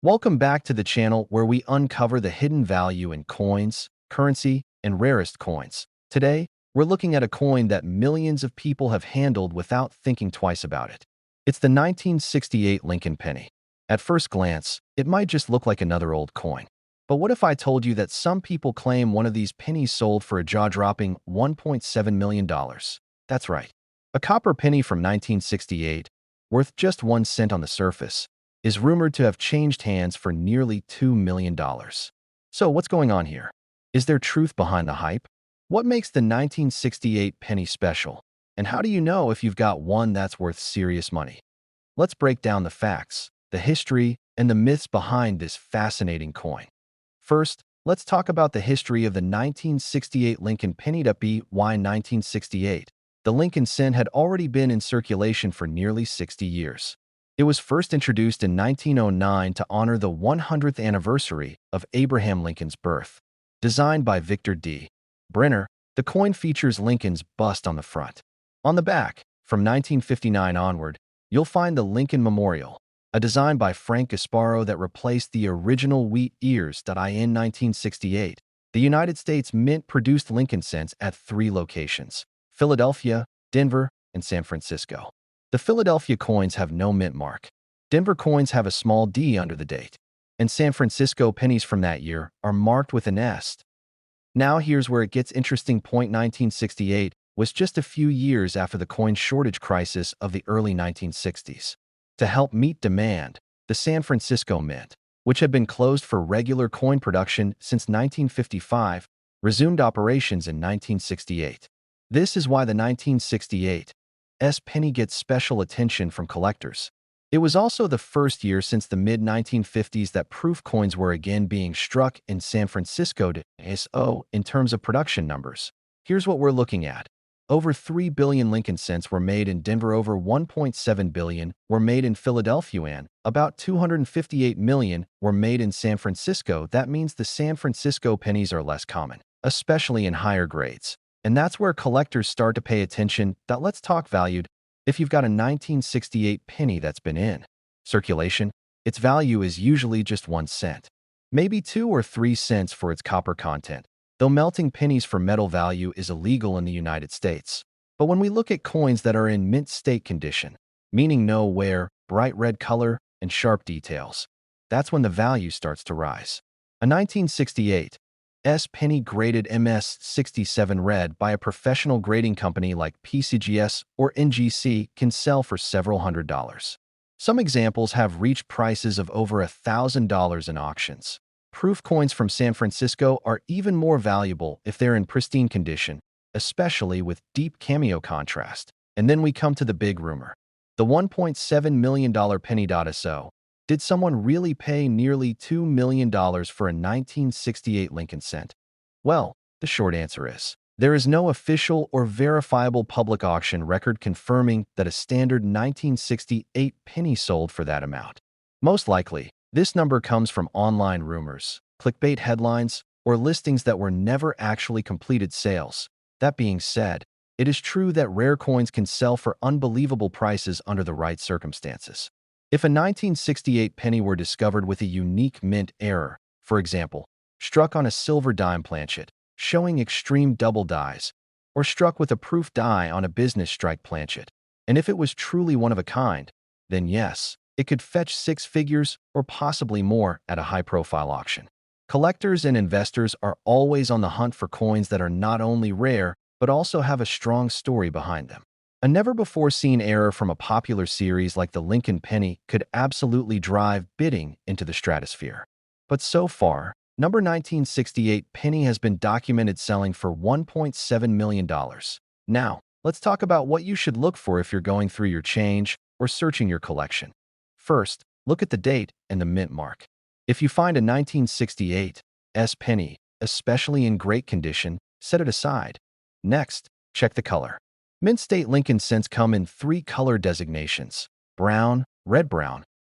Welcome back to the channel where we uncover the hidden value in coins, currency, and rarest coins. Today, we're looking at a coin that millions of people have handled without thinking twice about it. It's the 1968 Lincoln penny. At first glance, it might just look like another old coin. But what if I told you that some people claim one of these pennies sold for a jaw-dropping $1.7 million? That's right. A copper penny from 1968, worth just 1 cent on the surface, is rumored to have changed hands for nearly $2 million. So what's going on here? Is there truth behind the hype? What makes the 1968 penny special? And how do you know if you've got one that's worth serious money? Let's break down the facts, the history, and the myths behind this fascinating coin. First, let's talk about the history of the 1968 Lincoln penny. Why 1968? The Lincoln cent had already been in circulation for nearly 60 years. It was first introduced in 1909 to honor the 100th anniversary of Abraham Lincoln's birth. Designed by Victor D. Brenner, the coin features Lincoln's bust on the front. On the back, from 1959 onward, you'll find the Lincoln Memorial, a design by Frank Gasparo that replaced the original wheat ears. In 1968, the United States Mint produced Lincoln cents at 3 locations: Philadelphia, Denver, and San Francisco. The Philadelphia coins have no mint mark. Denver coins have a small D under the date, and San Francisco pennies from that year are marked with an S. Now here's where it gets interesting. 1968 was just a few years after the coin shortage crisis of the early 1960s. To help meet demand, the San Francisco Mint, which had been closed for regular coin production since 1955, resumed operations in 1968. This is why the 1968 penny gets special attention from collectors. It was also the first year since the mid-1950s that proof coins were again being struck in San Francisco. In terms of production numbers, here's what we're looking at. Over 3 billion Lincoln cents were made in Denver, over 1.7 billion were made in Philadelphia, and about 258 million were made in San Francisco. That means the San Francisco pennies are less common, especially in higher grades. And that's where collectors start to pay attention. Let's talk valued. If you've got a 1968 penny that's been in circulation, its value is usually just 1 cent, maybe 2 or 3 cents for its copper content, though melting pennies for metal value is illegal in the United States. But when we look at coins that are in mint state condition, meaning no wear, bright red color, and sharp details, that's when the value starts to rise. A 1968 penny graded MS67 red by a professional grading company like PCGS or NGC can sell for several $100s. Some examples have reached prices of over $1,000 in auctions. Proof coins from San Francisco are even more valuable if they're in pristine condition, especially with deep cameo contrast. And then we come to the big rumor. The $1.7 million penny. So, did someone really pay nearly $2 million for a 1968 Lincoln cent? Well, the short answer is, there is no official or verifiable public auction record confirming that a standard 1968 penny sold for that amount. Most likely, this number comes from online rumors, clickbait headlines, or listings that were never actually completed sales. That being said, it is true that rare coins can sell for unbelievable prices under the right circumstances. If a 1968 penny were discovered with a unique mint error, for example, struck on a silver dime planchet, showing extreme double dies, or struck with a proof die on a business strike planchet, and if it was truly one of a kind, then yes, it could fetch 6 figures or possibly more at a high-profile auction. Collectors and investors are always on the hunt for coins that are not only rare, but also have a strong story behind them. A never-before-seen error from a popular series like the Lincoln penny could absolutely drive bidding into the stratosphere. But so far, number 1968 penny has been documented selling for $1.7 million. Now, let's talk about what you should look for if you're going through your change or searching your collection. First, look at the date and the mint mark. If you find a 1968 penny, especially in great condition, set it aside. Next, check the color. Mint state Lincoln cents come in 3 color designations: brown,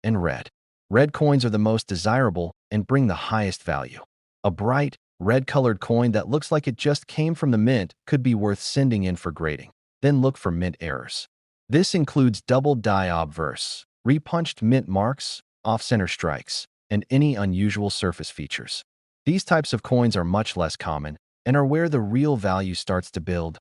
and red. Red coins are the most desirable and bring the highest value. A bright, red-colored coin that looks like it just came from the mint could be worth sending in for grading. Then look for mint errors. This includes double die obverse, repunched mint marks, off-center strikes, and any unusual surface features. These types of coins are much less common and are where the real value starts to build.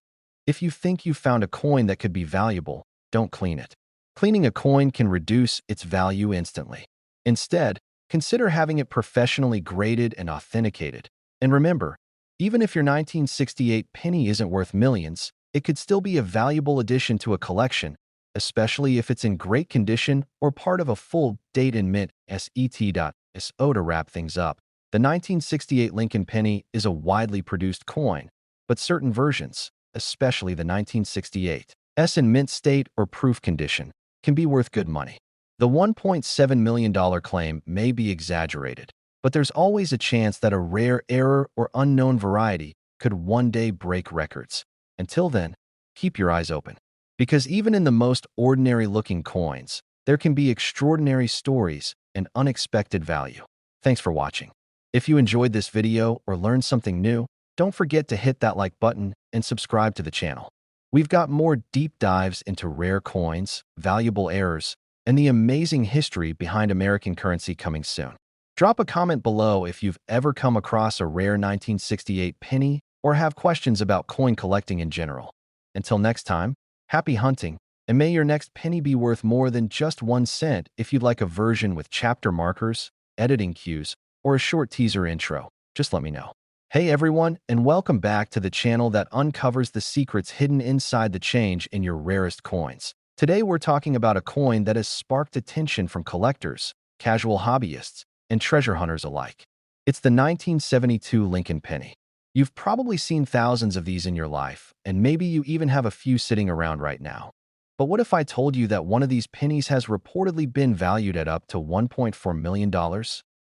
If you think you found a coin that could be valuable, don't clean it. Cleaning a coin can reduce its value instantly. Instead, consider having it professionally graded and authenticated. And remember, even if your 1968 penny isn't worth millions, it could still be a valuable addition to a collection, especially if it's in great condition or part of a full date and mint set.so. To wrap things up, the 1968 Lincoln penny is a widely produced coin, but certain versions, especially the 1968 S in mint state or proof condition, can be worth good money. The $1.7 million claim may be exaggerated, but there's always a chance that a rare error or unknown variety could one day break records. Until then, keep your eyes open. Because even in the most ordinary-looking coins, there can be extraordinary stories and unexpected value. Thanks for watching. If you enjoyed this video or learned something new, don't forget to hit that like button and subscribe to the channel. We've got more deep dives into rare coins, valuable errors, and the amazing history behind American currency coming soon. Drop a comment below if you've ever come across a rare 1968 penny or have questions about coin collecting in general. Until next time, happy hunting, and may your next penny be worth more than just 1 cent. If you'd like a version with chapter markers, editing cues, or a short teaser intro, just let me know. Hey everyone, and welcome back to the channel that uncovers the secrets hidden inside the change in your rarest coins. Today we're talking about a coin that has sparked attention from collectors, casual hobbyists, and treasure hunters alike. It's the 1972 Lincoln penny. You've probably seen thousands of these in your life, and maybe you even have a few sitting around right now. But what if I told you that one of these pennies has reportedly been valued at up to $1.4 million?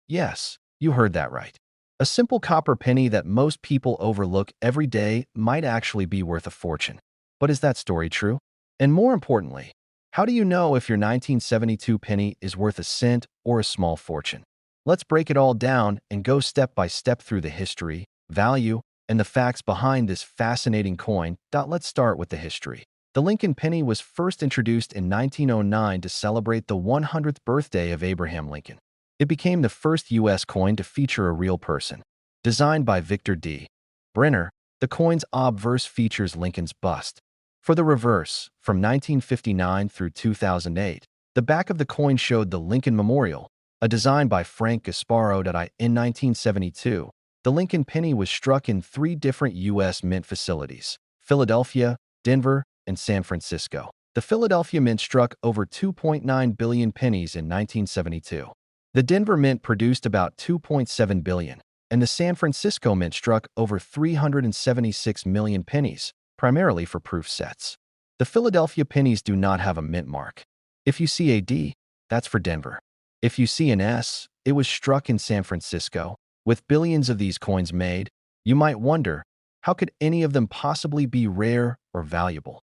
Yes, you heard that right. A simple copper penny that most people overlook every day might actually be worth a fortune. But is that story true? And more importantly, how do you know if your 1972 penny is worth a cent or a small fortune? Let's break it all down and go step by step through the history, value, and the facts behind this fascinating coin. Let's start with the history. The Lincoln penny was first introduced in 1909 to celebrate the 100th birthday of Abraham Lincoln. It became the first U.S. coin to feature a real person. Designed by Victor D. Brenner, the coin's obverse features Lincoln's bust. For the reverse, from 1959 through 2008, the back of the coin showed the Lincoln Memorial, a design by Frank Gasparo. In 1972, the Lincoln penny was struck in 3 different U.S. mint facilities: Philadelphia, Denver, and San Francisco. The Philadelphia Mint struck over 2.9 billion pennies in 1972. The Denver Mint produced about 2.7 billion, and the San Francisco Mint struck over 376 million pennies, primarily for proof sets. The Philadelphia pennies do not have a mint mark. If you see a D, that's for Denver. If you see an S, it was struck in San Francisco. With billions of these coins made, you might wonder, how could any of them possibly be rare or valuable?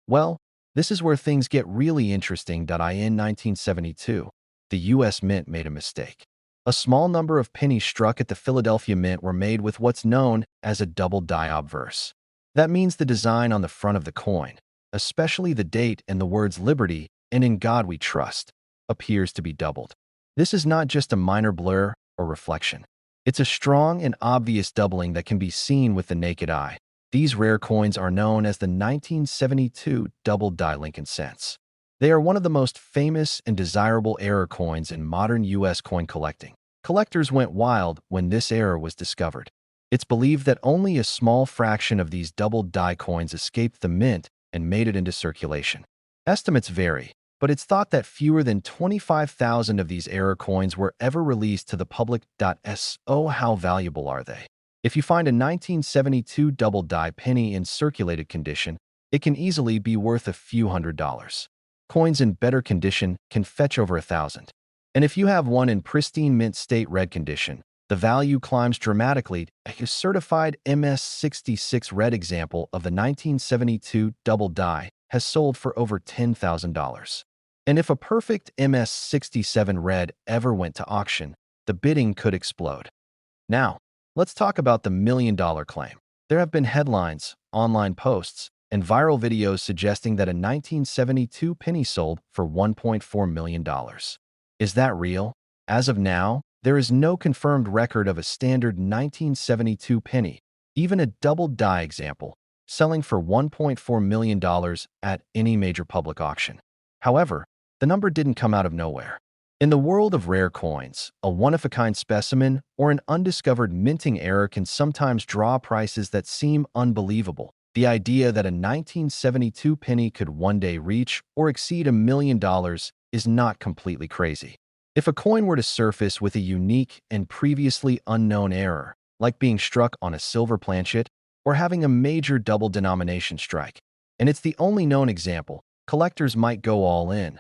Well, this is where things get really interesting. In 1972, the U.S. Mint made a mistake. A small number of pennies struck at the Philadelphia Mint were made with what's known as a double die obverse. That means the design on the front of the coin, especially the date and the words Liberty and In God We Trust, appears to be doubled. This is not just a minor blur or reflection. It's a strong and obvious doubling that can be seen with the naked eye. These rare coins are known as the 1972 double die Lincoln cents. They are one of the most famous and desirable error coins in modern U.S. coin collecting. Collectors went wild when this error was discovered. It's believed that only a small fraction of these double die coins escaped the mint and made it into circulation. Estimates vary, but it's thought that fewer than 25,000 of these error coins were ever released to the public. So how valuable are they? If you find a 1972 double die penny in circulated condition, it can easily be worth a few $100s. Coins in better condition can fetch over $1,000. And if you have one in pristine mint state red condition, the value climbs dramatically. A certified MS66 red example of the 1972 double die has sold for over $10,000. And if a perfect MS67 red ever went to auction, the bidding could explode. Now, let's talk about the $1 million claim. There have been headlines, online posts, and viral videos suggesting that a 1972 penny sold for $1.4 million. Is that real? As of now, there is no confirmed record of a standard 1972 penny, even a double die example, selling for $1.4 million at any major public auction. However, the number didn't come out of nowhere. In the world of rare coins, a one-of-a-kind specimen or an undiscovered minting error can sometimes draw prices that seem unbelievable. The idea that a 1972 penny could one day reach or exceed $1 million is not completely crazy. If a coin were to surface with a unique and previously unknown error, like being struck on a silver planchet or having a major double denomination strike, and it's the only known example, collectors might go all in.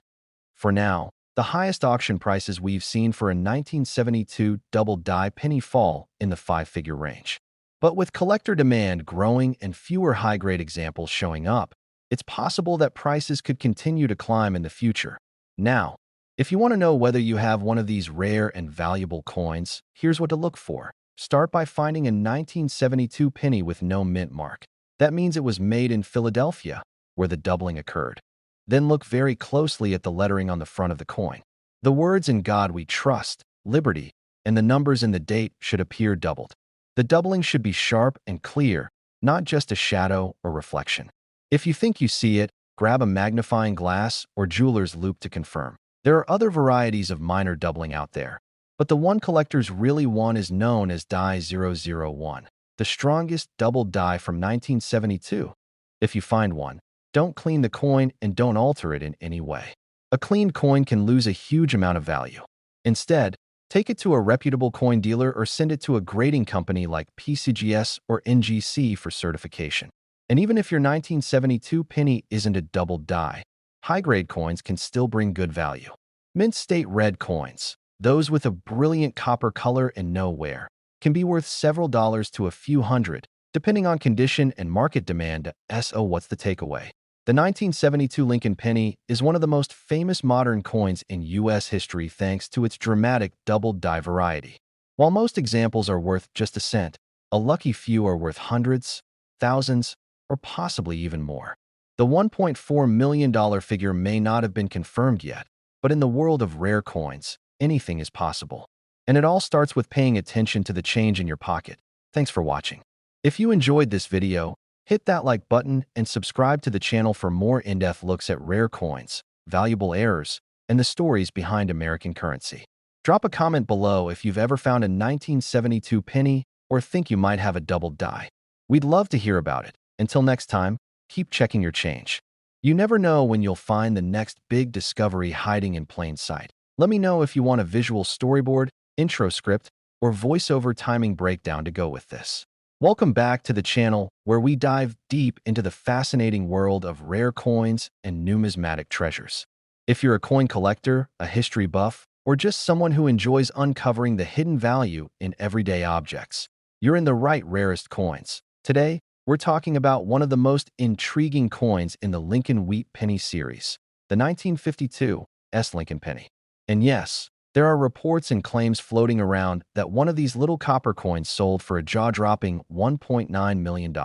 For now, the highest auction prices we've seen for a 1972 double die penny fall in the five-figure range. But with collector demand growing and fewer high-grade examples showing up, it's possible that prices could continue to climb in the future. Now, if you want to know whether you have one of these rare and valuable coins, here's what to look for. Start by finding a 1972 penny with no mint mark. That means it was made in Philadelphia, where the doubling occurred. Then look very closely at the lettering on the front of the coin. The words "In God We Trust," "Liberty," and the numbers in the date should appear doubled. The doubling should be sharp and clear, not just a shadow or reflection. If you think you see it, grab a magnifying glass or jeweler's loupe to confirm. There are other varieties of minor doubling out there, but the one collectors really want is known as die 001, the strongest double die from 1972. If you find one, don't clean the coin and don't alter it in any way. A cleaned coin can lose a huge amount of value. Instead, take it to a reputable coin dealer or send it to a grading company like PCGS or NGC for certification. And even if your 1972 penny isn't a double die, high-grade coins can still bring good value. Mint state red coins, those with a brilliant copper color and no wear, can be worth several dollars to a few hundred, depending on condition and market demand. So what's the takeaway? The 1972 Lincoln penny is one of the most famous modern coins in U.S. history thanks to its dramatic double die variety. While most examples are worth just a cent, a lucky few are worth hundreds, thousands, or possibly even more. The $1.4 million figure may not have been confirmed yet, but in the world of rare coins, anything is possible. And it all starts with paying attention to the change in your pocket. Thanks for watching. If you enjoyed this video, hit that like button and subscribe to the channel for more in-depth looks at rare coins, valuable errors, and the stories behind American currency. Drop a comment below if you've ever found a 1972 penny or think you might have a double die. We'd love to hear about it. Until next time, keep checking your change. You never know when you'll find the next big discovery hiding in plain sight. Let me know if you want a visual storyboard, intro script, or voiceover timing breakdown to go with this. Welcome back to the channel where we dive deep into the fascinating world of rare coins and numismatic treasures. If you're a coin collector, a history buff, or just someone who enjoys uncovering the hidden value in everyday objects, you're in the right rarest coins. Today, we're talking about one of the most intriguing coins in the Lincoln Wheat Penny series, the 1952 Lincoln Penny. And yes, there are reports and claims floating around that one of these little copper coins sold for a jaw-dropping $1.9 million.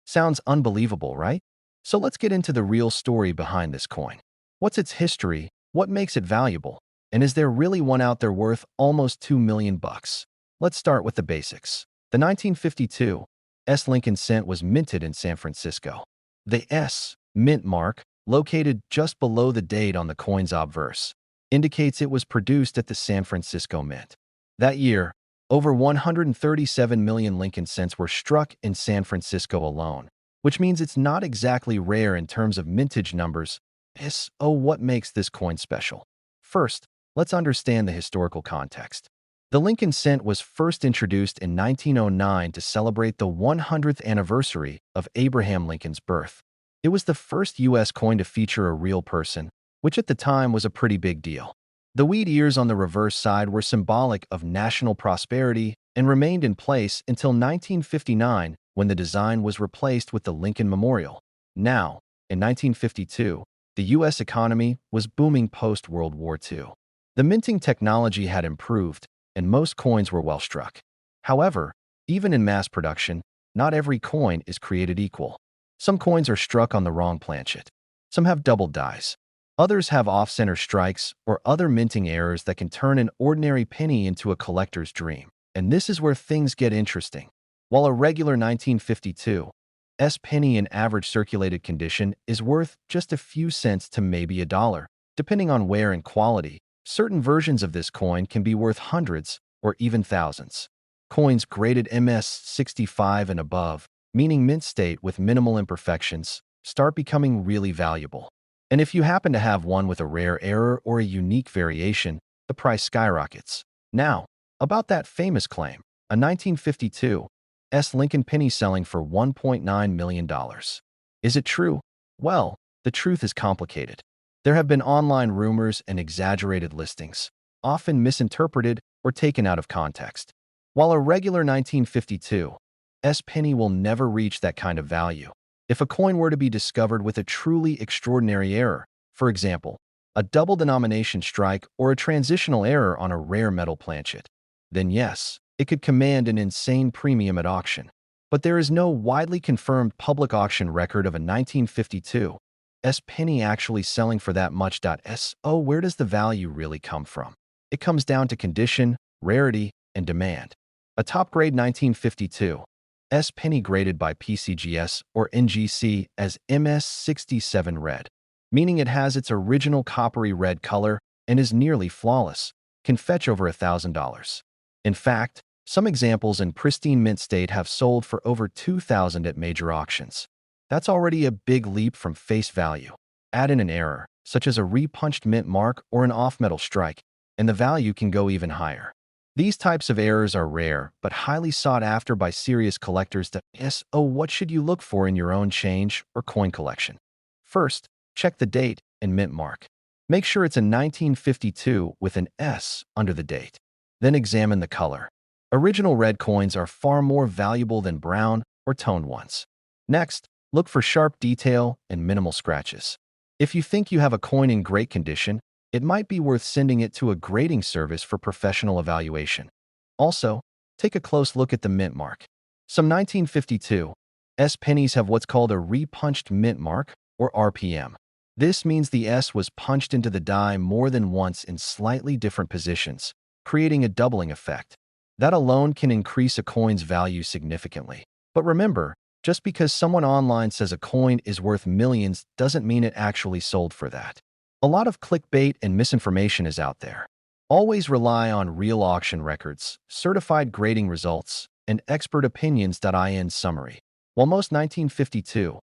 Sounds unbelievable, right? So let's get into the real story behind this coin. What's its history? What makes it valuable? And is there really one out there worth almost $2 million? Let's start with the basics. The 1952 Lincoln cent was minted in San Francisco. The S mint mark, located just below the date on the coin's obverse, indicates it was produced at the San Francisco Mint. That year, over 137 million Lincoln cents were struck in San Francisco alone, which means it's not exactly rare in terms of mintage numbers. So what makes this coin special? First, let's understand the historical context. The Lincoln cent was first introduced in 1909 to celebrate the 100th anniversary of Abraham Lincoln's birth. It was the first U.S. coin to feature a real person, which at the time was a pretty big deal. The wheat ears on the reverse side were symbolic of national prosperity and remained in place until 1959 when the design was replaced with the Lincoln Memorial. Now, in 1952, the U.S. economy was booming post-World War II. The minting technology had improved, and most coins were well struck. However, even in mass production, not every coin is created equal. Some coins are struck on the wrong planchet. Some have double dies. Others have off-center strikes or other minting errors that can turn an ordinary penny into a collector's dream. And this is where things get interesting. While a regular 1952 penny in average circulated condition is worth just a few cents to maybe a dollar, depending on wear and quality, certain versions of this coin can be worth hundreds or even thousands. Coins graded MS65 and above, meaning mint state with minimal imperfections, start becoming really valuable. And if you happen to have one with a rare error or a unique variation, the price skyrockets. Now, about that famous claim, a 1952 Lincoln penny selling for $1.9 million. Is it true? Well, the truth is complicated. There have been online rumors and exaggerated listings, often misinterpreted or taken out of context. While a regular 1952 penny will never reach that kind of value, if a coin were to be discovered with a truly extraordinary error, for example, a double denomination strike or a transitional error on a rare metal planchet, then yes, it could command an insane premium at auction. But there is no widely confirmed public auction record of a 1952 penny actually selling for that much. So where does the value really come from? It comes down to condition, rarity, and demand. A top-grade 1952 penny graded by PCGS or NGC as MS67 red, meaning it has its original coppery red color and is nearly flawless, can fetch over $1,000. In fact, some examples in pristine mint state have sold for over $2,000 at major auctions. That's already a big leap from face value. Add in an error, such as a repunched mint mark or an off-metal strike, and the value can go even higher. These types of errors are rare, but highly sought after by serious collectors. So what should you look for in your own change or coin collection? First, check the date and mint mark. Make sure it's a 1952 with an S under the date. Then examine the color. Original red coins are far more valuable than brown or toned ones. Next, look for sharp detail and minimal scratches. If you think you have a coin in great condition, it might be worth sending it to a grading service for professional evaluation. Also, take a close look at the mint mark. Some 1952 pennies have what's called a repunched mint mark, or RPM. This means the S was punched into the die more than once in slightly different positions, creating a doubling effect. That alone can increase a coin's value significantly. But remember, just because someone online says a coin is worth millions doesn't mean it actually sold for that. A lot of clickbait and misinformation is out there. Always rely on real auction records, certified grading results, and expert opinions.in summary. While most 1952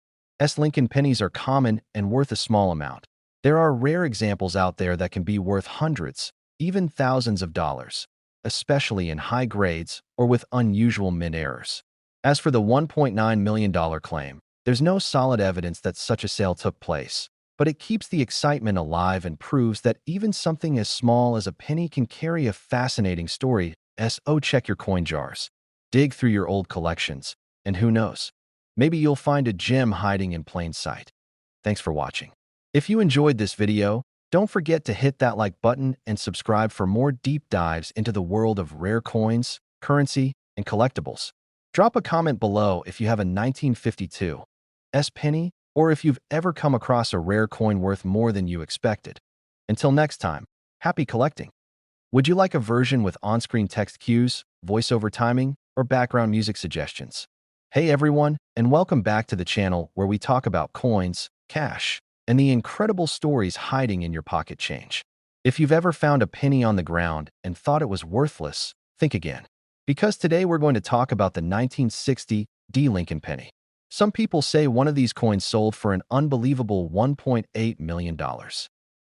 Lincoln pennies are common and worth a small amount, there are rare examples out there that can be worth hundreds, even thousands of dollars, especially in high grades or with unusual mint errors. As for the $1.9 million claim, there's no solid evidence that such a sale took place, but it keeps the excitement alive and proves that even something as small as a penny can carry a fascinating story. So check your coin jars, dig through your old collections, and who knows, maybe you'll find a gem hiding in plain sight. Thanks for watching. If you enjoyed this video, don't forget to hit that like button and subscribe for more deep dives into the world of rare coins, currency, and collectibles. Drop a comment below if you have a 1952 penny or if you've ever come across a rare coin worth more than you expected. Until next time, happy collecting! Would you like a version with on-screen text cues, voiceover timing, or background music suggestions? Hey everyone, and welcome back to the channel where we talk about coins, cash, and the incredible stories hiding in your pocket change. If you've ever found a penny on the ground and thought it was worthless, think again. Because today we're going to talk about the 1960 Lincoln penny. Some people say one of these coins sold for an unbelievable $1.8 million.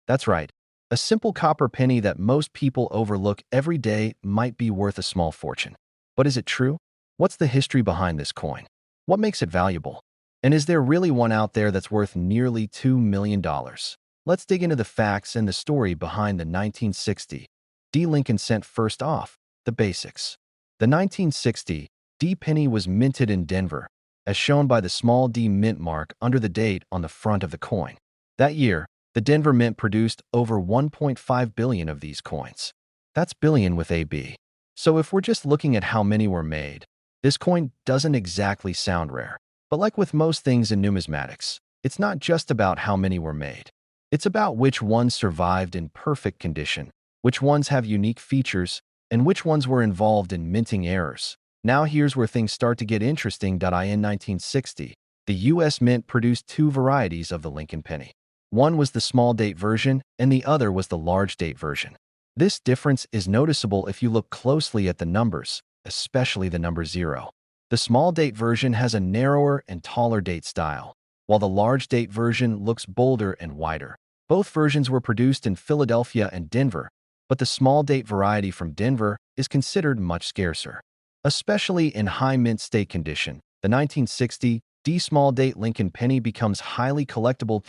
That's right, a simple copper penny that most people overlook every day might be worth a small fortune. But is it true? What's the history behind this coin? What makes it valuable? And is there really one out there that's worth nearly $2 million? Let's dig into the facts and the story behind the 1960 Lincoln cent. First off, the basics. The 1960 penny was minted in Denver, as shown by the small d mint mark under the date on the front of the coin. That year, the Denver Mint produced over 1.5 billion of these coins. That's billion with a B. So if we're just looking at how many were made, this coin doesn't exactly sound rare. But like with most things in numismatics, it's not just about how many were made. It's about which ones survived in perfect condition, which ones have unique features, and which ones were involved in minting errors. Now here's where things start to get interesting. In 1960, the U.S. Mint produced two varieties of the Lincoln penny. One was the small date version, and the other was the large date version. This difference is noticeable if you look closely at the numbers, especially the number 0. The small date version has a narrower and taller date style, while the large date version looks bolder and wider. Both versions were produced in Philadelphia and Denver, but the small date variety from Denver is considered much scarcer. Especially in high mint state condition, the 1960 D small date Lincoln penny becomes highly collectible.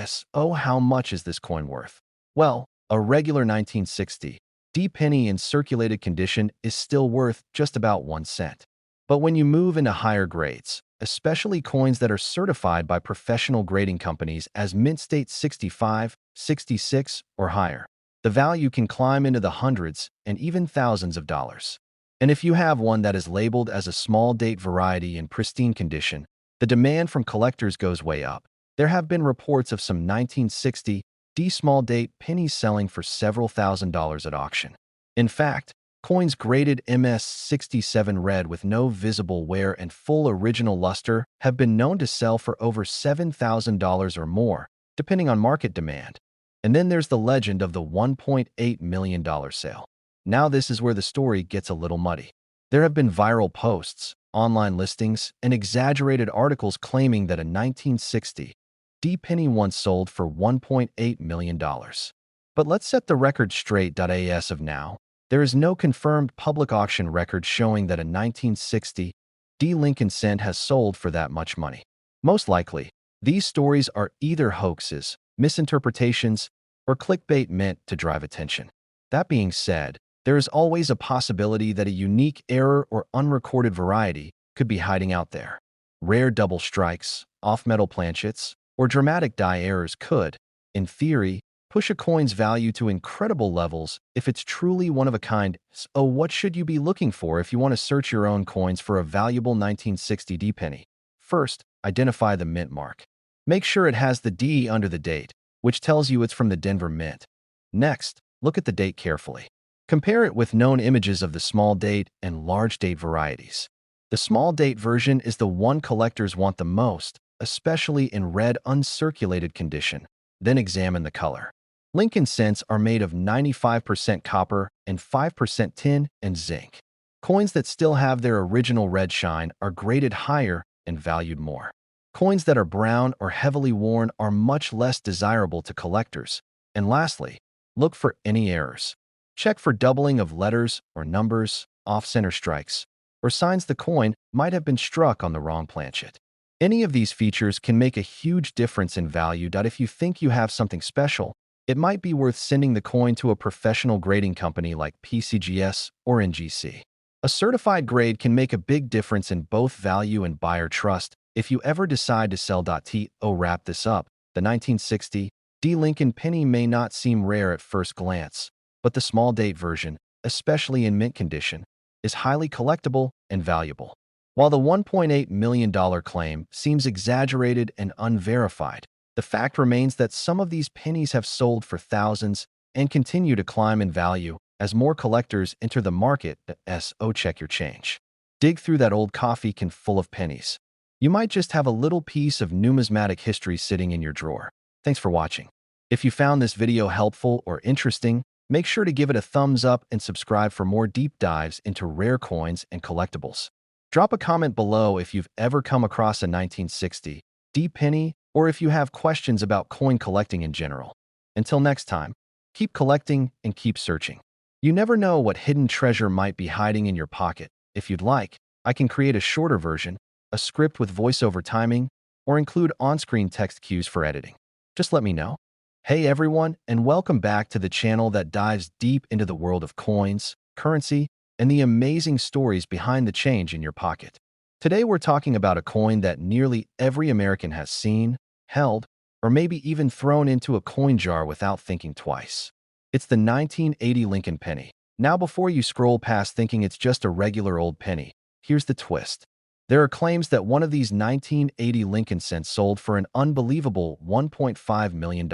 So how much is this coin worth? Well, a regular 1960 D penny in circulated condition is still worth just about 1 cent. But when you move into higher grades, especially coins that are certified by professional grading companies as mint state 65, 66, or higher, the value can climb into the hundreds and even thousands of dollars. And if you have one that is labeled as a small date variety in pristine condition, the demand from collectors goes way up. There have been reports of some 1960 D small date pennies selling for several $1,000s at auction. In fact, coins graded MS67 red with no visible wear and full original luster have been known to sell for over $7,000 or more, depending on market demand. And then there's the legend of the $1.8 million sale. Now this is where the story gets a little muddy. There have been viral posts, online listings, and exaggerated articles claiming that a 1960 D penny once sold for $1.8 million. But let's set the record straight. As of now, there is no confirmed public auction record showing that a 1960 D Lincoln cent has sold for that much money. Most likely, these stories are either hoaxes, misinterpretations, or clickbait meant to drive attention. That being said, there is always a possibility that a unique error or unrecorded variety could be hiding out there. Rare double strikes, off-metal planchets, or dramatic die errors could, in theory, push a coin's value to incredible levels if it's truly one of a kind. So what should you be looking for if you want to search your own coins for a valuable 1960 D penny? First, identify the mint mark. Make sure it has the D under the date, which tells you it's from the Denver Mint. Next, look at the date carefully. Compare it with known images of the small date and large date varieties. The small date version is the one collectors want the most, especially in red uncirculated condition. Then examine the color. Lincoln cents are made of 95% copper and 5% tin and zinc. Coins that still have their original red shine are graded higher and valued more. Coins that are brown or heavily worn are much less desirable to collectors. And lastly, look for any errors. Check for doubling of letters or numbers, off-center strikes, or signs the coin might have been struck on the wrong planchet. Any of these features can make a huge difference in value. If you think you have something special, it might be worth sending the coin to a professional grading company like PCGS or NGC. A certified grade can make a big difference in both value and buyer trust if you ever decide to sell. To wrap this up, the 1960 D Lincoln penny may not seem rare at first glance, but the small date version, especially in mint condition, is highly collectible and valuable. While the $1.8 million claim seems exaggerated and unverified, the fact remains that some of these pennies have sold for thousands and continue to climb in value as more collectors enter the market. So check your change. Dig through that old coffee can full of pennies. You might just have a little piece of numismatic history sitting in your drawer. Thanks for watching. If you found this video helpful or interesting, make sure to give it a thumbs up and subscribe for more deep dives into rare coins and collectibles. Drop a comment below if you've ever come across a 1960 D penny or if you have questions about coin collecting in general. Until next time, keep collecting and keep searching. You never know what hidden treasure might be hiding in your pocket. If you'd like, I can create a shorter version, a script with voiceover timing, or include on-screen text cues for editing. Just let me know. Hey everyone, and welcome back to the channel that dives deep into the world of coins, currency, and the amazing stories behind the change in your pocket. Today we're talking about a coin that nearly every American has seen, held, or maybe even thrown into a coin jar without thinking twice. It's the 1980 Lincoln penny. Now before you scroll past thinking it's just a regular old penny, here's the twist. There are claims that one of these 1980 Lincoln cents sold for an unbelievable $1.5 million.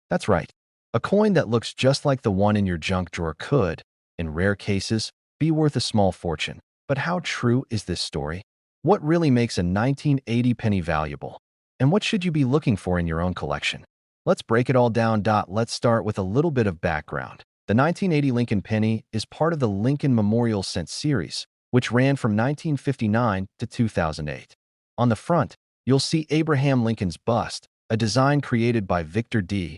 That's right. A coin that looks just like the one in your junk drawer could, in rare cases, be worth a small fortune. But how true is this story? What really makes a 1980 penny valuable? And what should you be looking for in your own collection? Let's break it all down. Let's start with a little bit of background. The 1980 Lincoln penny is part of the Lincoln Memorial Cent series, which ran from 1959 to 2008. On the front, you'll see Abraham Lincoln's bust, a design created by Victor D.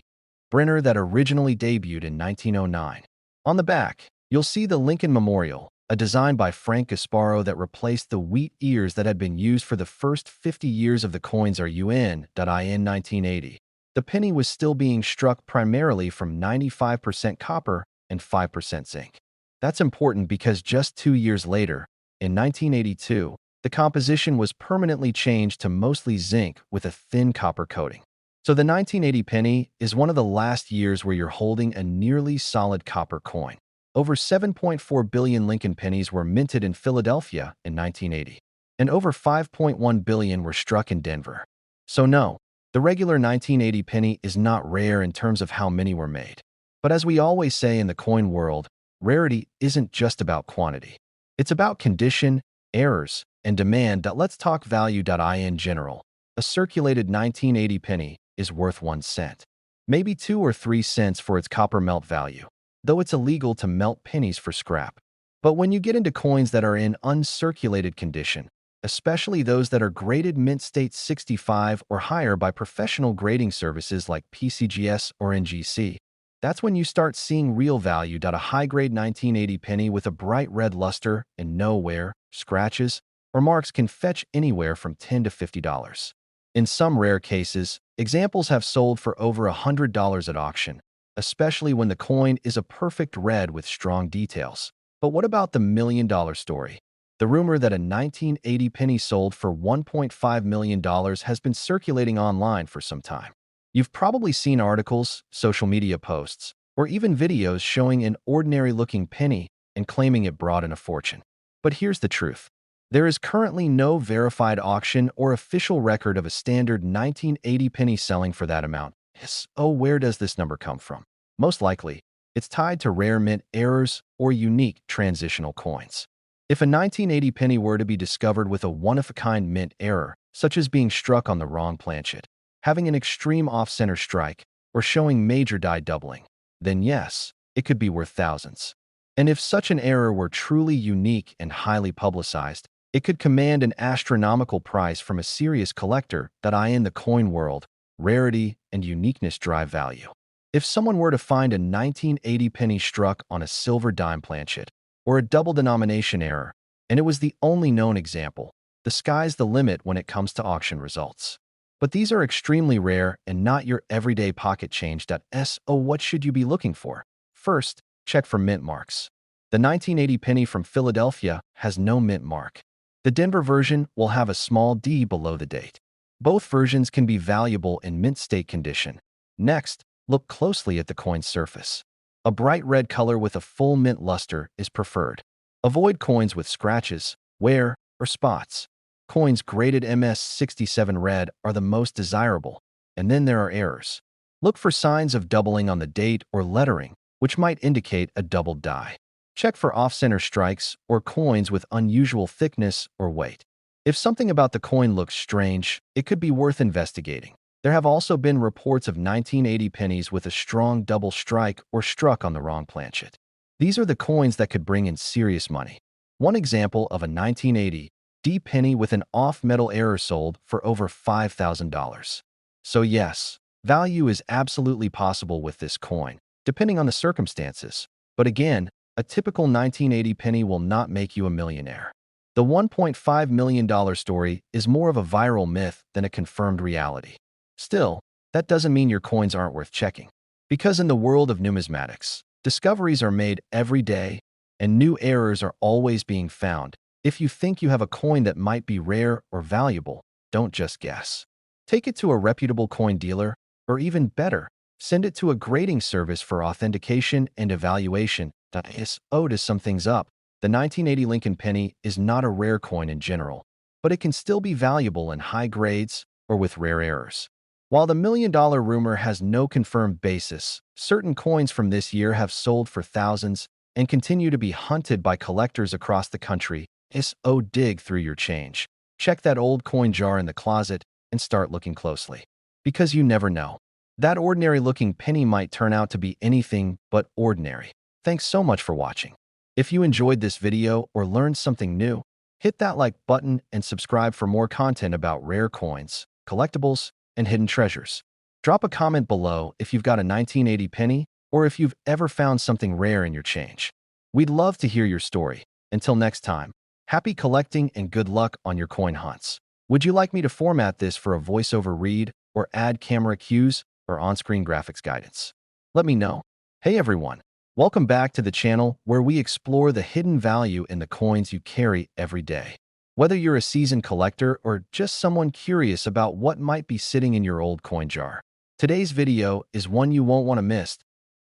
Brenner that originally debuted in 1909. On the back, you'll see the Lincoln Memorial, a design by Frank Gasparo that replaced the wheat ears that had been used for the first 50 years of the coins in 1980. The penny was still being struck primarily from 95% copper and 5% zinc. That's important because just 2 years later, in 1982, the composition was permanently changed to mostly zinc with a thin copper coating. So the 1980 penny is one of the last years where you're holding a nearly solid copper coin. Over 7.4 billion Lincoln pennies were minted in Philadelphia in 1980, and over 5.1 billion were struck in Denver. So no, the regular 1980 penny is not rare in terms of how many were made. But as we always say in the coin world, rarity isn't just about quantity. It's about condition, errors, and demand. Let's talk value. In general, a circulated 1980 penny is worth 1 cent, maybe 2 or 3 cents for its copper melt value, though it's illegal to melt pennies for scrap. But when you get into coins that are in uncirculated condition, especially those that are graded mint state 65 or higher by professional grading services like PCGS or NGC, that's when you start seeing real value. A high-grade 1980 penny with a bright red luster and no wear, scratches, or marks can fetch anywhere from $10 to $50. In some rare cases, examples have sold for over $100 at auction, especially when the coin is a perfect red with strong details. But what about the million-dollar story? The rumor that a 1980 penny sold for $1.5 million has been circulating online for some time. You've probably seen articles, social media posts, or even videos showing an ordinary-looking penny and claiming it brought in a fortune. But here's the truth. There is currently no verified auction or official record of a standard 1980 penny selling for that amount. So where does this number come from? Most likely, it's tied to rare mint errors or unique transitional coins. If a 1980 penny were to be discovered with a one-of-a-kind mint error, such as being struck on the wrong planchet, having an extreme off-center strike, or showing major die doubling, then yes, it could be worth thousands. And if such an error were truly unique and highly publicized, it could command an astronomical price from a serious collector. In the coin world, rarity and uniqueness drive value. If someone were to find a 1980 penny struck on a silver dime planchet, or a double denomination error, and it was the only known example, the sky's the limit when it comes to auction results. But these are extremely rare and not your everyday pocket change. So what should you be looking for? First, check for mint marks. The 1980 penny from Philadelphia has no mint mark. The Denver version will have a small D below the date. Both versions can be valuable in mint state condition. Next, look closely at the coin's surface. A bright red color with a full mint luster is preferred. Avoid coins with scratches, wear, or spots. Coins graded MS67 red are the most desirable, and then there are errors. Look for signs of doubling on the date or lettering, which might indicate a doubled die. Check for off-center strikes or coins with unusual thickness or weight. If something about the coin looks strange, it could be worth investigating. There have also been reports of 1980 pennies with a strong double strike or struck on the wrong planchet. These are the coins that could bring in serious money. One example of a 1980 D penny with an off-metal error sold for over $5,000. So yes, value is absolutely possible with this coin, depending on the circumstances. But again, a typical 1980 penny will not make you a millionaire. The $1.5 million story is more of a viral myth than a confirmed reality. Still, that doesn't mean your coins aren't worth checking. Because in the world of numismatics, discoveries are made every day, and new errors are always being found. If you think you have a coin that might be rare or valuable, don't just guess. Take it to a reputable coin dealer, or even better, send it to a grading service for authentication and evaluation. To sum things up, the 1980 Lincoln penny is not a rare coin in general, but it can still be valuable in high grades or with rare errors. While the million-dollar rumor has no confirmed basis, certain coins from this year have sold for thousands and continue to be hunted by collectors across the country. So dig through your change. Check that old coin jar in the closet and start looking closely. Because you never know. That ordinary-looking penny might turn out to be anything but ordinary. Thanks so much for watching. If you enjoyed this video or learned something new, hit that like button and subscribe for more content about rare coins, collectibles, and hidden treasures. Drop a comment below if you've got a 1980 penny or if you've ever found something rare in your change. We'd love to hear your story. Until next time, happy collecting and good luck on your coin hunts. Would you like me to format this for a voiceover read or add camera cues or on-screen graphics guidance? Let me know. Hey everyone, welcome back to the channel where we explore the hidden value in the coins you carry every day. Whether you're a seasoned collector or just someone curious about what might be sitting in your old coin jar, today's video is one you won't want to miss.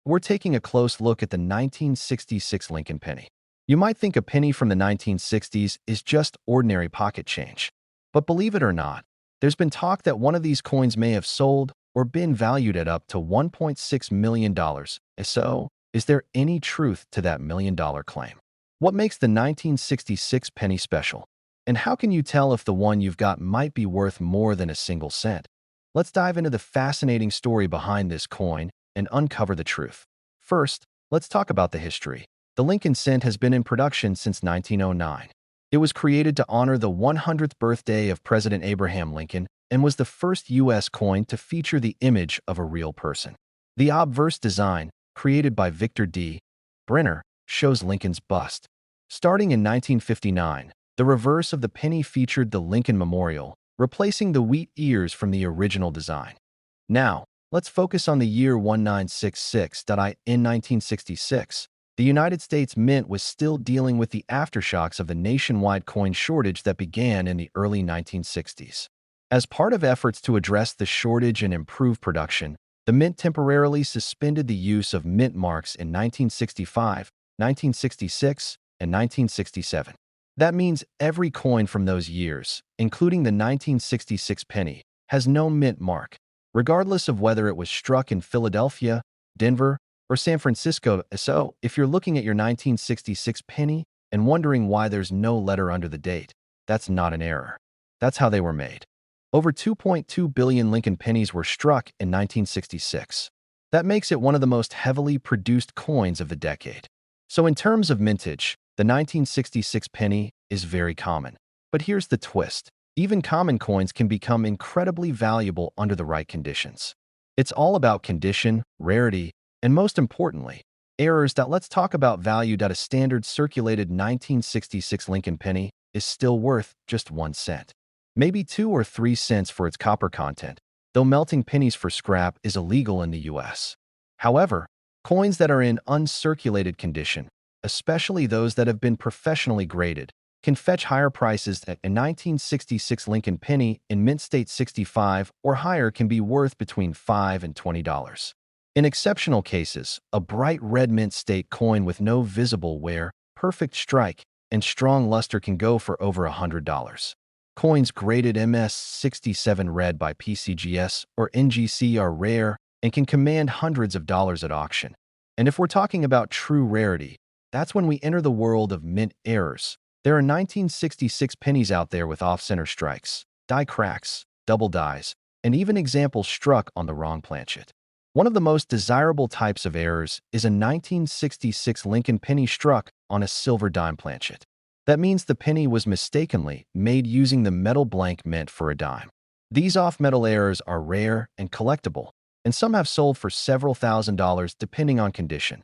We're taking a close look at the 1966 Lincoln penny. You might think a penny from the 1960s is just ordinary pocket change. But believe it or not, there's been talk that one of these coins may have sold or been valued at up to $1.6 million. So, is there any truth to that million-dollar claim? What makes the 1966 penny special? And how can you tell if the one you've got might be worth more than a single cent? Let's dive into the fascinating story behind this coin and uncover the truth. First, let's talk about the history. The Lincoln cent has been in production since 1909. It was created to honor the 100th birthday of President Abraham Lincoln and was the first U.S. coin to feature the image of a real person. The obverse design, created by Victor D. Brenner, shows Lincoln's bust. Starting in 1959, the reverse of the penny featured the Lincoln Memorial, replacing the wheat ears from the original design. Now, let's focus on the year 1966. In 1966, the United States Mint was still dealing with the aftershocks of the nationwide coin shortage that began in the early 1960s. As part of efforts to address the shortage and improve production, the Mint temporarily suspended the use of mint marks in 1965, 1966, and 1967. That means every coin from those years, including the 1966 penny, has no mint mark, regardless of whether it was struck in Philadelphia, Denver, or San Francisco. So, if you're looking at your 1966 penny and wondering why there's no letter under the date, that's not an error. That's how they were made. Over 2.2 billion Lincoln pennies were struck in 1966. That makes it one of the most heavily produced coins of the decade. So in terms of mintage, the 1966 penny is very common. But here's the twist. Even common coins can become incredibly valuable under the right conditions. It's all about condition, rarity, and most importantly, errors. That let's talk about value. A standard circulated 1966 Lincoln penny is still worth just 1 cent. Maybe 2 or 3 cents for its copper content, though melting pennies for scrap is illegal in the US. However, coins that are in uncirculated condition, especially those that have been professionally graded, can fetch higher prices. A 1966 Lincoln penny in mint state 65 or higher can be worth between $5 and $20. In exceptional cases, a bright red mint state coin with no visible wear, perfect strike, and strong luster can go for over $100. Coins graded MS67 red by PCGS or NGC are rare and can command hundreds of dollars at auction. And if we're talking about true rarity, that's when we enter the world of mint errors. There are 1966 pennies out there with off-center strikes, die cracks, double dies, and even examples struck on the wrong planchet. One of the most desirable types of errors is a 1966 Lincoln penny struck on a silver dime planchet. That means the penny was mistakenly made using the metal blank meant for a dime. These off-metal errors are rare and collectible, and some have sold for several $1,000s depending on condition.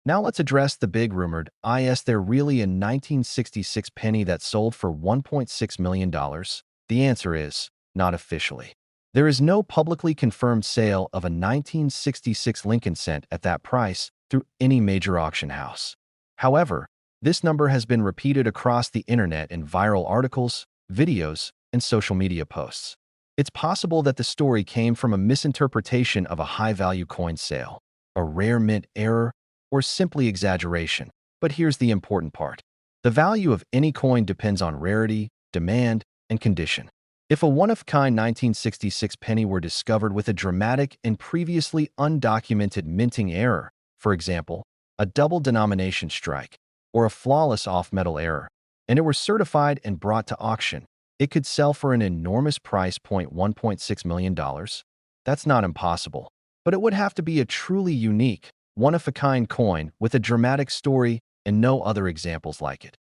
Now let's address the big rumored, is there really a 1966 penny that sold for $1.6 million? The answer is, not officially. There is no publicly confirmed sale of a 1966 Lincoln cent at that price through any major auction house. However, this number has been repeated across the internet in viral articles, videos, and social media posts. It's possible that the story came from a misinterpretation of a high-value coin sale, a rare mint error, or simply exaggeration. But here's the important part. The value of any coin depends on rarity, demand, and condition. If a one-of-kind 1966 penny were discovered with a dramatic and previously undocumented minting error, for example, a double denomination strike, or a flawless off-metal error, and it were certified and brought to auction, it could sell for an enormous price point $1.6 million. That's not impossible, but it would have to be a truly unique, one-of-a-kind coin with a dramatic story and no other examples like it.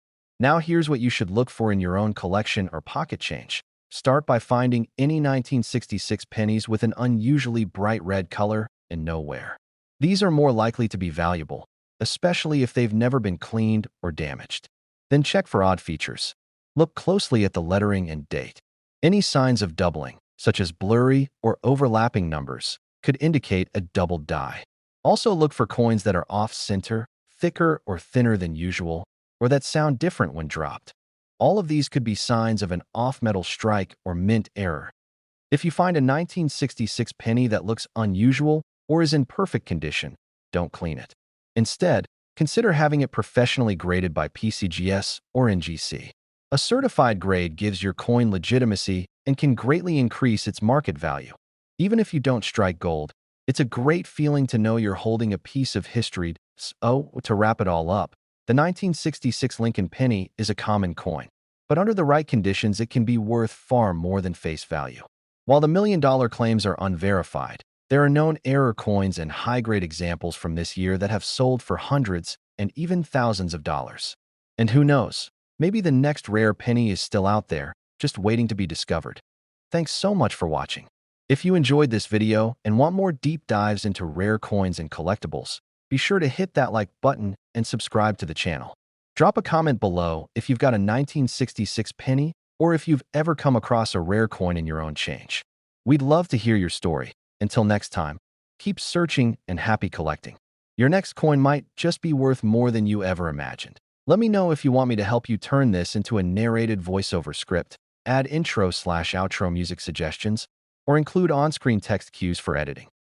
Now here's what you should look for in your own collection or pocket change. Start by finding any 1966 pennies with an unusually bright red color and no wear. These are more likely to be valuable, especially if they've never been cleaned or damaged. Then check for odd features. Look closely at the lettering and date. Any signs of doubling, such as blurry or overlapping numbers, could indicate a doubled die. Also look for coins that are off-center, thicker or thinner than usual, or that sound different when dropped. All of these could be signs of an off-metal strike or mint error. If you find a 1966 penny that looks unusual or is in perfect condition, don't clean it. Instead, consider having it professionally graded by PCGS or NGC. A certified grade gives your coin legitimacy and can greatly increase its market value. Even if you don't strike gold, it's a great feeling to know you're holding a piece of history. So, to wrap it all up, the 1966 Lincoln penny is a common coin, but under the right conditions it can be worth far more than face value. While the million-dollar claims are unverified, there are known error coins and high-grade examples from this year that have sold for hundreds and even thousands of dollars. And who knows, maybe the next rare penny is still out there, just waiting to be discovered. Thanks so much for watching. If you enjoyed this video and want more deep dives into rare coins and collectibles, be sure to hit that like button and subscribe to the channel. Drop a comment below if you've got a 1966 penny or if you've ever come across a rare coin in your own change. We'd love to hear your story. Until next time, keep searching and happy collecting. Your next coin might just be worth more than you ever imagined. Let me know if you want me to help you turn this into a narrated voiceover script, add intro/outro music suggestions, or include on-screen text cues for editing.